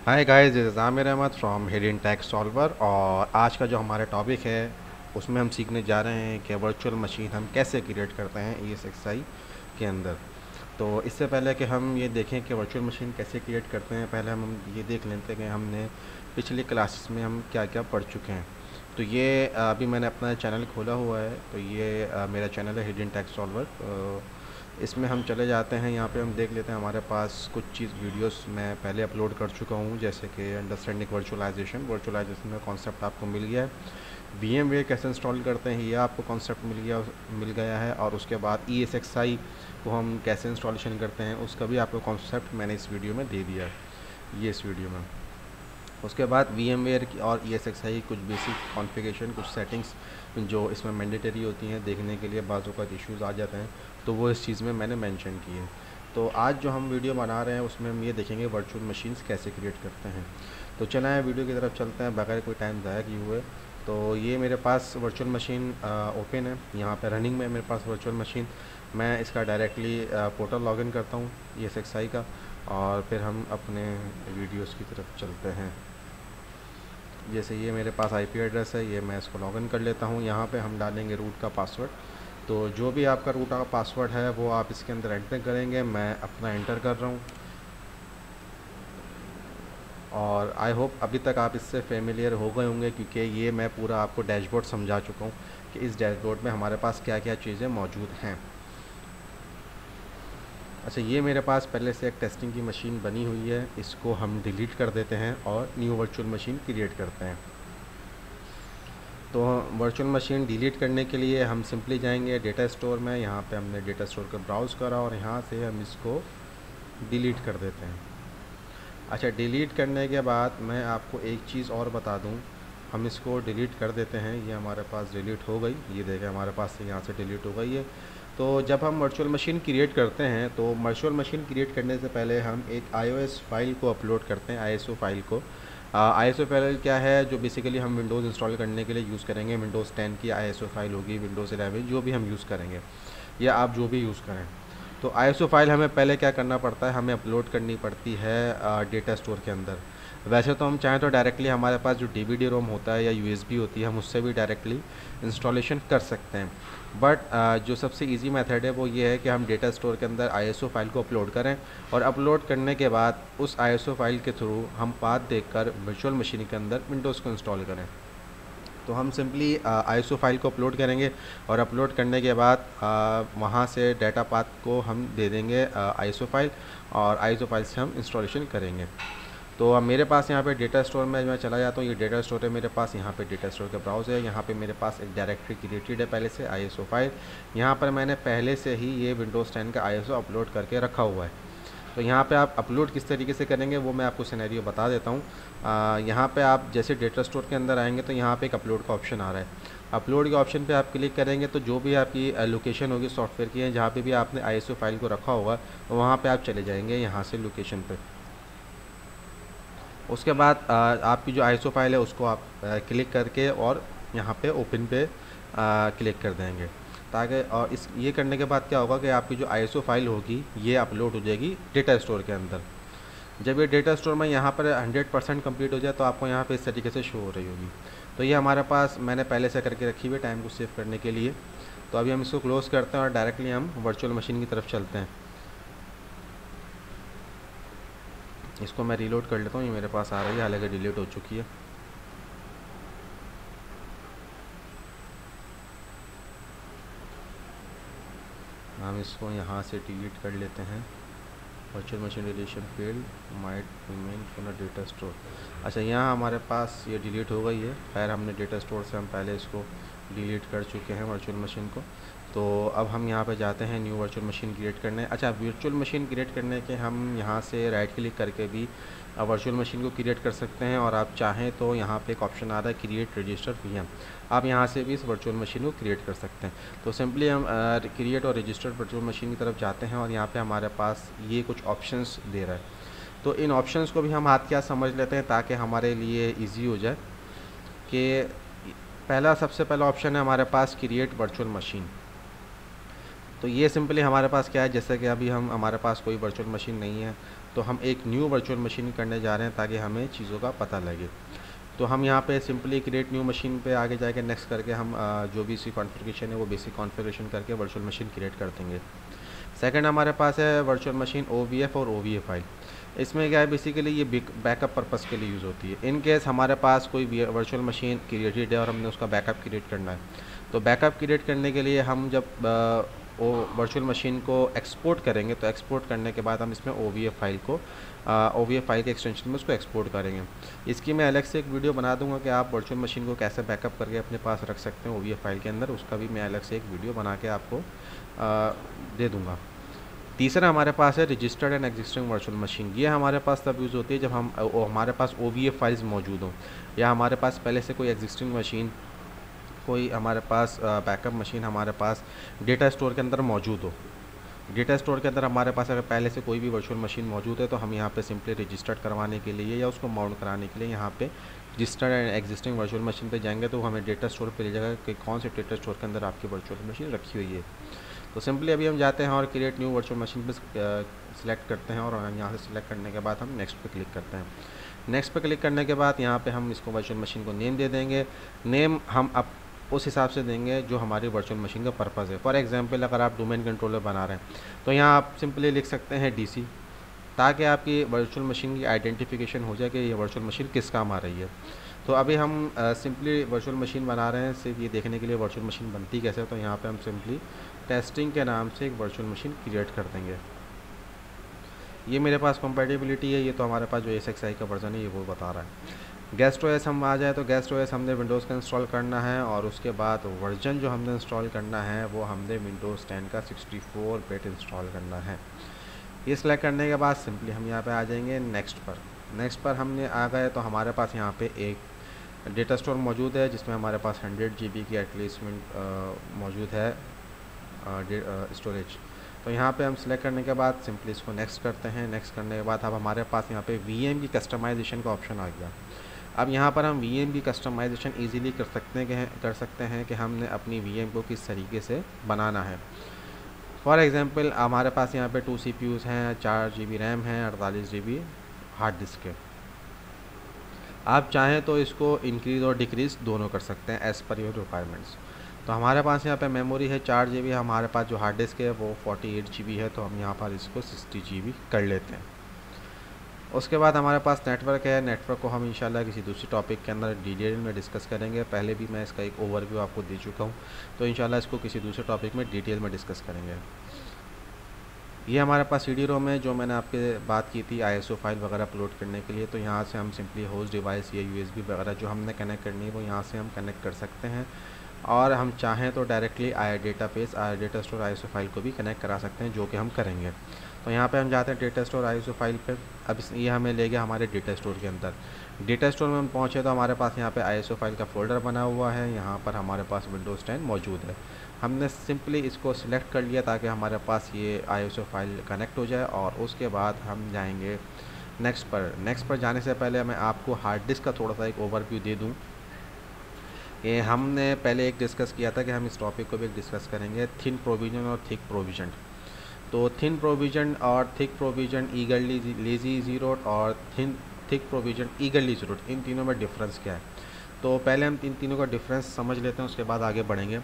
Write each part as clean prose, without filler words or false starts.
Hi guys, this is Aamir Ahmed from Hidden Tech Solver. और आज का जो हमारा टॉपिक है उसमें हम सीखने जा रहे हैं कि वर्चुअल मशीन हम कैसे क्रिएट करते हैं ESXi के अंदर। तो इससे पहले कि हम ये देखें कि वर्चुअल मशीन कैसे क्रिएट करते हैं, पहले हम ये देख लेते हैं कि हमने पिछली क्लासेस में हम क्या क्या पढ़ चुके हैं। तो ये अभी मैंने अपना चैनल खोला हुआ है। तो ये मेरा चैनल है हिडन टेक सॉल्वर। इसमें हम चले जाते हैं, यहाँ पे हम देख लेते हैं हमारे पास कुछ चीज़ वीडियोस मैं पहले अपलोड कर चुका हूँ, जैसे कि अंडरस्टैंडिंग वर्चुअलाइजेशन का कॉन्सेप्ट आपको मिल गया है। VMware कैसे इंस्टॉल करते हैं ये आपको कॉन्सेप्ट मिल गया है। और उसके बाद ESXi को हम कैसे इंस्टॉलेशन करते हैं उसका भी आपको कॉन्सेप्ट मैंने इस वीडियो में दे दिया है, ये इस वीडियो में। उसके बाद VMware की और ESXi कुछ बेसिक कॉन्फ़िगरेशन, कुछ सेटिंग्स जो इसमें मैंडेटरी होती हैं देखने के लिए, बाज़ों का इश्यूज़ आ जाते हैं, तो वो इस चीज़ में मैंने मेंशन की है। तो आज जो हम वीडियो बना रहे हैं उसमें हम ये देखेंगे वर्चुअल मशीन्स कैसे क्रिएट करते हैं। तो चलें वीडियो की तरफ चलते हैं बगैर कोई टाइम ज़ाया किए हुए। तो ये मेरे पास वर्चुअल मशीन ओपन है, यहाँ पे रनिंग में मेरे पास वर्चुअल मशीन। मैं इसका डायरेक्टली पोर्टल लॉगिन करता हूँ ESXi का, और फिर हम अपने वीडियोस की तरफ चलते हैं। जैसे ये मेरे पास IP एड्रेस है, ये मैं इसको लॉगिन कर लेता हूँ। यहाँ पे हम डालेंगे रूट का पासवर्ड। तो जो भी आपका रूट का पासवर्ड है वो आप इसके अंदर एंटर करेंगे। मैं अपना एंटर कर रहा हूँ, और आई होप अभी तक आप इससे फेमिलियर हो गए होंगे, क्योंकि ये मैं पूरा आपको डैशबोर्ड समझा चुका हूँ कि इस डैशबोर्ड में हमारे पास क्या क्या चीज़ें मौजूद हैं। अच्छा, ये मेरे पास पहले से एक टेस्टिंग की मशीन बनी हुई है, इसको हम डिलीट कर देते हैं और न्यू वर्चुअल मशीन क्रिएट करते हैं। तो वर्चुअल मशीन डिलीट करने के लिए हम सिंपली जाएंगे डेटा स्टोर में। यहाँ पे हमने डेटा स्टोर को ब्राउज़ करा और यहाँ से हम इसको डिलीट कर देते हैं। अच्छा, डिलीट करने के बाद मैं आपको एक चीज़ और बता दूँ, हम इसको डिलीट कर देते हैं। ये हमारे पास डिलीट हो गई, ये देखें हमारे पास से यहाँ से डिलीट हो गई है। तो जब हम वर्चुअल मशीन क्रिएट करते हैं तो वर्चुअल मशीन क्रिएट करने से पहले हम एक iOS फाइल को अपलोड करते हैं, ISO फाइल को। ISO फाइल क्या है, जो बेसिकली हम विंडोज़ इंस्टॉल करने के लिए यूज़ करेंगे। विंडोज़ 10 की ISO फाइल होगी, विंडोज़ 11 जो भी हम यूज़ करेंगे, या आप जो भी यूज़ करें। तो ISO फाइल हमें पहले क्या करना पड़ता है, हमें अपलोड करनी पड़ती है डेटा स्टोर के अंदर। वैसे तो हम चाहें तो डायरेक्टली हमारे पास जो DVD रोम होता है या USB होती है, हम उससे भी डायरेक्टली इंस्टॉलेशन कर सकते हैं। बट जो सबसे इजी मेथड है वो ये है कि हम डेटा स्टोर के अंदर ISO फाइल को अपलोड करें, और अपलोड करने के बाद उस ISO फाइल के थ्रू हम पाथ देखकर वर्चुअल मशीन के अंदर विंडोज़ को इंस्टॉल करें। तो हम सिंपली ISO फाइल को अपलोड करेंगे, और अपलोड करने के बाद वहाँ से डाटा पाथ को हम दे देंगे ISO फाइल, और ISO फाइल से हम इंस्टॉलेशन करेंगे। तो अब मेरे पास यहाँ पे डेटा स्टोर में मैं चला जाता हूँ। ये डेटा स्टोर है मेरे पास, यहाँ पे डेटा स्टोर का ब्राउज़ है। यहाँ पे मेरे पास एक डायरेक्टरी क्रिएटेड है पहले से ISO फाइल। यहाँ पर मैंने पहले से ही ये विंडोज़ 10 का ISO अपलोड करके रखा हुआ है। तो यहाँ पे आप अपलोड किस तरीके से करेंगे वो मैं आपको सिनेरियो बता देता हूँ। यहाँ पे आप जैसे डेटा स्टोर के अंदर आएंगे तो यहाँ पे एक अपलोड का ऑप्शन आ रहा है। अपलोड के ऑप्शन पे आप क्लिक करेंगे तो जो भी आपकी लोकेशन होगी सॉफ्टवेयर की है, जहाँ पे भी आपने ISO फाइल को रखा होगा, तो वहाँ पे आप चले जाएंगे यहाँ से लोकेशन पे। उसके बाद आपकी जो ISO फाइल है उसको आप क्लिक करके और यहाँ पे ओपन पे क्लिक कर देंगे, ताकि और इस ये करने के बाद क्या होगा कि आपकी जो ISO फाइल होगी ये अपलोड हो जाएगी डेटा स्टोर के अंदर। जब ये डेटा स्टोर में यहाँ पर 100% कंप्लीट हो जाए तो आपको यहाँ पे इस तरीके से शो हो रही होगी। तो ये हमारे पास मैंने पहले से करके रखी हुई है टाइम को सेव करने के लिए। तो अभी हम इसको क्लोज़ करते हैं और डायरेक्टली हम वर्चुअल मशीन की तरफ चलते हैं। इसको मैं रीलोड कर लेता हूँ, ये मेरे पास आ रही है, हालांकि डिलीट हो चुकी है। हम इसको यहाँ से डिलीट कर लेते हैं। Virtual machine deletion field might remain from the data store. अच्छा, यहाँ हमारे पास ये डिलीट हो गई है। खैर, हमने डेटा स्टोर से हम पहले इसको डिलीट कर चुके हैं वर्चुअल मशीन को। तो अब हम यहाँ पे जाते हैं न्यू वर्चुअल मशीन क्रिएट करने। अच्छा, वर्चुअल मशीन क्रिएट करने के हम यहाँ से राइट क्लिक करके भी वर्चुअल मशीन को क्रिएट कर सकते हैं, और आप चाहें तो यहाँ पे एक ऑप्शन आ रहा है क्रिएट रजिस्टर VM, आप यहाँ से भी इस वर्चुअल मशीन को क्रिएट कर सकते हैं। तो सिंपली हम क्रिएट और रजिस्टर्ड वर्चुअल मशीन की तरफ जाते हैं, और यहाँ पे हमारे पास ये कुछ ऑप्शंस दे रहा है। तो इन ऑप्शंस को भी हम हाथ क्या समझ लेते हैं ताकि हमारे लिए ईजी हो जाए। कि सबसे पहला ऑप्शन है हमारे पास क्रिएट वर्चुअल मशीन। तो ये सिंपली हमारे पास क्या है, जैसे कि अभी हमारे पास कोई वर्चुअल मशीन नहीं है, तो हम एक न्यू वर्चुअल मशीन करने जा रहे हैं ताकि हमें चीज़ों का पता लगे। तो हम यहाँ पे सिंपली क्रिएट न्यू मशीन पे आगे जाके नेक्स्ट करके हम जो भी इसकी कॉन्फ़िगरेशन है वो बेसिक कॉन्फ़िगरेशन करके वर्चुअल मशीन क्रिएट कर देंगे। सेकंड हमारे पास है वर्चुअल मशीन OVF और OVA फाइल। इसमें क्या है, बेसिकली ये बैकअप पर्पस के लिए यूज़ होती है। इन केस हमारे पास कोई वर्चुअल मशीन क्रिएटेड है और हमने उसका बैकअप क्रिएट करना है, तो बैकअप क्रिएट करने के लिए हम जब वो वर्चुअल मशीन को एक्सपोर्ट करेंगे, तो एक्सपोर्ट करने के बाद हम इसमें OVF फाइल के एक्सटेंशन में उसको एक्सपोर्ट करेंगे। इसकी मैं अलग से एक वीडियो बना दूंगा कि आप वर्चुअल मशीन को कैसे बैकअप करके अपने पास रख सकते हैं OVF फाइल के अंदर, उसका भी मैं अलग से एक वीडियो बना के आपको दे दूँगा। तीसरा हमारे पास है registered and existing virtual machine. ये हमारे पास तब यूज़ होती है जब हमारे पास OVF फाइल्स मौजूद हों, या हमारे पास पहले से कोई एग्जिस्टिंग मशीन, कोई हमारे पास बैकअप मशीन हमारे पास डेटा स्टोर के अंदर मौजूद हो। डेटा स्टोर के अंदर हमारे पास अगर पहले से कोई भी वर्चुअल मशीन मौजूद है, तो हम यहाँ पे सिंपली रजिस्टर्ड करवाने के लिए या उसको माउंट कराने के लिए यहाँ पे registered and existing virtual machine पे जाएंगे, तो हमें डेटा स्टोर पे ले जाएगा कि कौन से डेटा स्टोर के अंदर आपकी वर्चुअल मशीन रखी हुई है। तो सिंपली अभी हम जाते हैं और क्रिएट न्यू वर्चुअल मशीन पे सिलेक्ट करते हैं, और यहाँ से सिलेक्ट करने के बाद हम नेक्स्ट पे क्लिक करते हैं। नेक्स्ट पे क्लिक करने के बाद यहाँ पे हम इसको वर्चुअल मशीन को नेम दे देंगे। नेम हम अब उस हिसाब से देंगे जो हमारी वर्चुअल मशीन का पर्पज़ है। फॉर एग्जांपल अगर आप डोमेन कंट्रोलर बना रहे हैं, तो यहाँ आप सिंपली लिख सकते हैं DC, ताकि आपकी वर्चुअल मशीन की आइडेंटिफिकेशन हो जाए कि ये वर्चुअल मशीन किस काम आ रही है। तो अभी हम सिंपली वर्चुअल मशीन बना रहे हैं सिर्फ ये देखने के लिए वर्चुअल मशीन बनती कैसे है। तो यहाँ पे हम सिंपली टेस्टिंग के नाम से एक वर्चुअल मशीन क्रिएट कर देंगे। ये मेरे पास कंपैटिबिलिटी है, ये तो हमारे पास जो SXI का वर्जन है ये वो बता रहा है। गेस्ट OS हम आ जाए तो गेस्ट OS हमने विंडोज़ का इंस्टॉल करना है, और उसके बाद वर्जन जो हमने इंस्टॉल करना है वो हमने विंडोज़ 10 का 64 बिट इंस्टॉल करना है। ये सिलेक्ट करने के बाद सिंपली हम यहाँ पे आ जाएंगे नेक्स्ट पर हमने आ गए तो हमारे पास यहाँ पे एक डेटा स्टोर मौजूद है जिसमें हमारे पास 100 GB की एटलीस्ट मौजूद है स्टोरेज। तो यहाँ पे हम सिलेक्ट करने के बाद सिंपली इसको नेक्स्ट करते हैं। नेक्स्ट करने के बाद अब हमारे पास यहाँ पे VM की कस्टमाइजेशन का ऑप्शन आ गया। अब यहाँ पर हम VM की कस्टमाइजेशन ईज़िली कर सकते हैं कि हमने अपनी VM को किस तरीके से बनाना है। फॉर एग्ज़ाम्पल हमारे पास यहाँ पे 2 CPUs हैं, 4 GB रैम है, 48 GB हार्ड डिस्क है। आप चाहें तो इसको इंक्रीज़ और डिक्रीज़ दोनों कर सकते हैं एज़ पर योर रिक्वायरमेंट्स। तो हमारे पास यहाँ पे मेमोरी है 4 GB, हमारे पास जो हार्ड डिस्क है वो 48 GB है, तो हम यहाँ पर इसको 60 GB कर लेते हैं। उसके बाद हमारे पास नेटवर्क है। नेटवर्क को हम इंशाल्लाह किसी दूसरी टॉपिक के अंदर डिटेल में डिस्कस करेंगे। पहले भी मैं इसका एक ओवरव्यू आपको दे चुका हूँ, तो इंशाल्लाह इसको किसी दूसरे टॉपिक में डिटेल में डिस्कस करेंगे। ये हमारे पास CD-ROM है जो मैंने आपके बात की थी ISO फाइल वगैरह अपलोड करने के लिए। तो यहाँ से हम सिंपली होस्ट डिवाइस या USB वगैरह जो हमने कनेक्ट करनी है वो यहाँ से हम कनेक्ट कर सकते हैं, और हम चाहें तो directly data store ISO file को भी कनेक्ट करा सकते हैं, जो कि हम करेंगे। तो यहाँ पे हम जाते हैं डेटा स्टोर ISO फाइल पे। अब ये हमें ले गया हमारे डेटा स्टोर के अंदर। डेटा स्टोर में हम पहुँचे तो हमारे पास यहाँ पे ISO फाइल का फ़ोल्डर बना हुआ है। यहाँ पर हमारे पास विंडोज़ 10 मौजूद है। हमने सिंपली इसको सिलेक्ट कर लिया ताकि हमारे पास ये ISO फाइल कनेक्ट हो जाए, और उसके बाद हम जाएंगे नेक्स्ट पर जाने से पहले मैं आपको हार्ड डिस्क का थोड़ा सा एक ओवरव्यू दे दूँ। ये हमने पहले एक डिस्कस किया था कि हम इस टॉपिक को भी डिस्कस करेंगे, थिन प्रोविज़न और थिक प्रोविज़न। तो थिन प्रोविज़न और thick provision eagerly lazy easy rote, और thick provision eagerly easy rote, इन तीनों में डिफरेंस क्या है। तो पहले हम इन तीनों का डिफरेंस समझ लेते हैं, उसके बाद आगे बढ़ेंगे।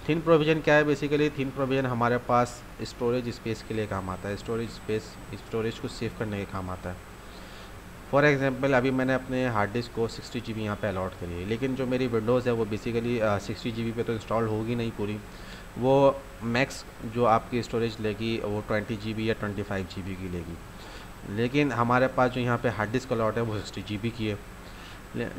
थिन प्रोविज़न क्या है? बेसिकली थिन प्रोविज़न हमारे पास स्टोरेज स्पेस के लिए काम आता है, स्टोरेज को सेव करने के काम आता है। फॉर एग्जांपल अभी मैंने अपने हार्ड डिस्क को 60 GB यहाँ पे अलॉट करी है, लेकिन जो मेरी विंडोज़ है वो बेसिकली 60 GB पे तो इंस्टॉल होगी नहीं पूरी, वो मैक्स जो आपकी स्टोरेज लेगी वो 20 GB या 25 GB की लेगी। लेकिन हमारे पास जो यहाँ पे हार्ड डिस्क अलॉट है वो 60 GB की है।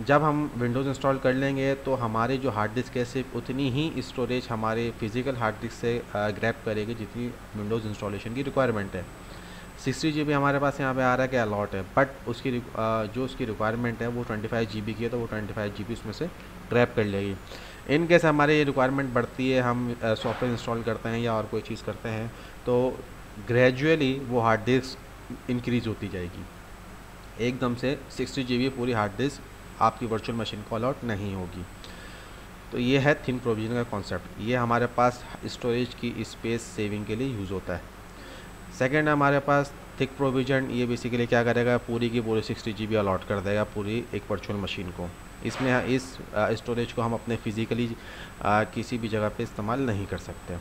जब हम विंडोज़ इंस्टॉल कर लेंगे तो हमारी जो हार्ड डिस्क है सिर्फ उतनी ही स्टोरेज हमारे फिज़िकल हार्ड डिस्क से ग्रैब करेगी जितनी विंडोज़ इंस्टॉलेशन की रिक्वायरमेंट है। 60 GB हमारे पास यहाँ पे आ रहा है कि अलॉट है, बट उसकी जो उसकी रिक्वायरमेंट है वो 25 GB की है, तो वो 25 GB उसमें से ग्रैब कर लेगी। इन केस हमारी ये रिक्वायरमेंट बढ़ती है, हम सॉफ्टवेयर इंस्टॉल करते हैं या और कोई चीज़ करते हैं, तो ग्रेजुअली वो हार्ड डिस्क इंक्रीज़ होती जाएगी। एकदम से 60 GB पूरी हार्ड डिस्क आपकी वर्चुअल मशीन को अलॉट नहीं होगी। तो ये है थिन प्रोविज़न का कॉन्सेप्ट। ये हमारे पास स्टोरेज की स्पेस सेविंग के लिए यूज़ होता है। सेकेंड हमारे पास थिक प्रोविजन ये बेसिकली क्या करेगा, पूरी की पूरी 60 GB अलॉट कर देगा पूरी एक वर्चुअल मशीन को। इसमें इस स्टोरेज को हम अपने फिज़िकली किसी भी जगह पे इस्तेमाल नहीं कर सकते।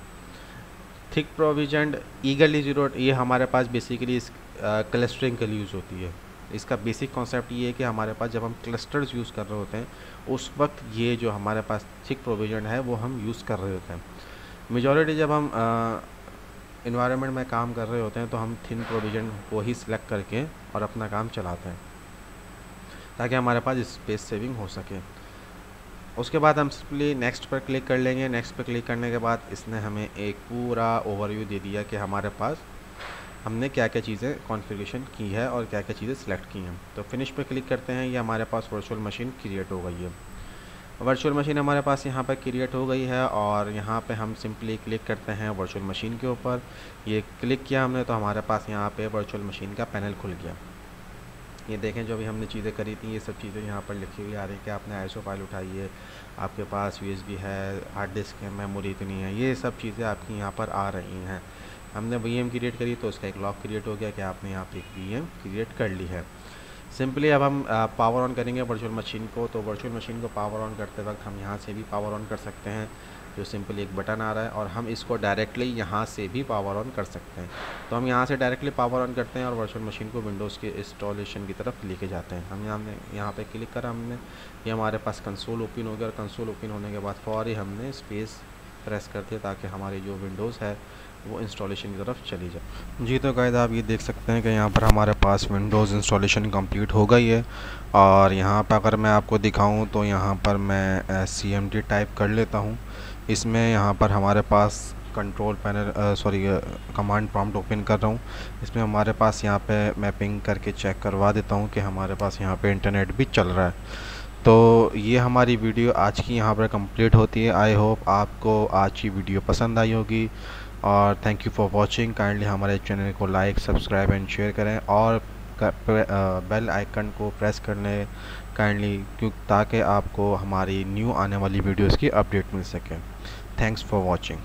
थिक प्रोविजन ईगरली ज़ीरो, ये हमारे पास बेसिकली इस क्लस्टरिंग के लिए यूज़ होती है। इसका बेसिक कॉन्सेप्ट ये है कि हमारे पास जब हम क्लस्टर्स यूज़ कर रहे होते हैं उस वक्त ये जो हमारे पास थिक प्रोविजन है वो हम यूज़ कर रहे होते हैं। मेजॉरिटी जब हम इन्वायरमेंट में काम कर रहे होते हैं तो हम थिन प्रोविजन को ही सिलेक्ट करके और अपना काम चलाते हैं ताकि हमारे पास स्पेस सेविंग हो सके। उसके बाद हम सिंपली नेक्स्ट पर क्लिक कर लेंगे। नेक्स्ट पर क्लिक करने के बाद इसने हमें एक पूरा ओवरव्यू दे दिया कि हमारे पास हमने क्या क्या चीज़ें कॉन्फ़िगरेशन की है और क्या क्या चीज़ें सिलेक्ट की हैं। तो फिनिश पर क्लिक करते हैं, ये हमारे पास वर्चुअल मशीन क्रिएट हो गई है। वर्चुअल मशीन हमारे पास यहाँ पर क्रिएट हो गई है और यहाँ पे हम सिंपली क्लिक करते हैं वर्चुअल मशीन के ऊपर। ये क्लिक किया हमने तो हमारे पास यहाँ पे वर्चुअल मशीन का पैनल खुल गया। ये देखें जो भी हमने चीज़ें करी थी ये सब चीज़ें यहाँ पर लिखी हुई आ रही है कि आपने आईएसओ फाइल उठाई है, आपके पास यूएसबी है, हार्ड डिस्क है, मेमोरी इतनी है, ये सब चीज़ें आपकी यहाँ पर आ रही हैं। हमने वीएम क्रिएट करी तो उसका एक लॉक क्रिएट हो गया कि आपने यहाँ पे एक वीएम क्रिएट कर ली है। सिंपली अब हम पावर ऑन करेंगे वर्चुअल मशीन को। तो वर्चुअल मशीन को पावर ऑन करते वक्त हम यहाँ से भी पावर ऑन कर सकते हैं, जो सिंपली एक बटन आ रहा है, और हम इसको डायरेक्टली यहाँ से भी पावर ऑन कर सकते हैं। तो हम यहाँ से डायरेक्टली पावर ऑन करते हैं और वर्चुअल मशीन को विंडोज़ के इंस्टॉलेशन की तरफ लेके जाते हैं। हमने यहाँ पे क्लिक करा, हमने ये हमारे पास कंसोल ओपन हो गया और कंसोल ओपन होने के बाद फौरी हमने स्पेस प्रेस कर दिया ताकि हमारी जो विंडोज़ है वो इंस्टॉलेशन की तरफ चली जाए। जी तो गाइस आप ये देख सकते हैं कि यहाँ पर हमारे पास विंडोज़ इंस्टॉलेशन कंप्लीट हो गई है। और यहाँ पर अगर मैं आपको दिखाऊं तो यहाँ पर मैं CMD टाइप कर लेता हूँ। इसमें यहाँ पर हमारे पास control panel command prompt open कर रहा हूँ। इसमें हमारे पास यहाँ पे मैं पिंग करके चेक करवा देता हूँ कि हमारे पास यहाँ पे इंटरनेट भी चल रहा है। तो ये हमारी वीडियो आज की यहाँ पर कंप्लीट होती है। आई होप आपको आज की वीडियो पसंद आई होगी और thank you for watching. Kindly हमारे चैनल को लाइक, सब्सक्राइब एंड शेयर करें और बेल आइकन को प्रेस करने काइंडली ताकि आपको हमारी न्यू आने वाली वीडियोस की अपडेट मिल सके। Thanks for watching.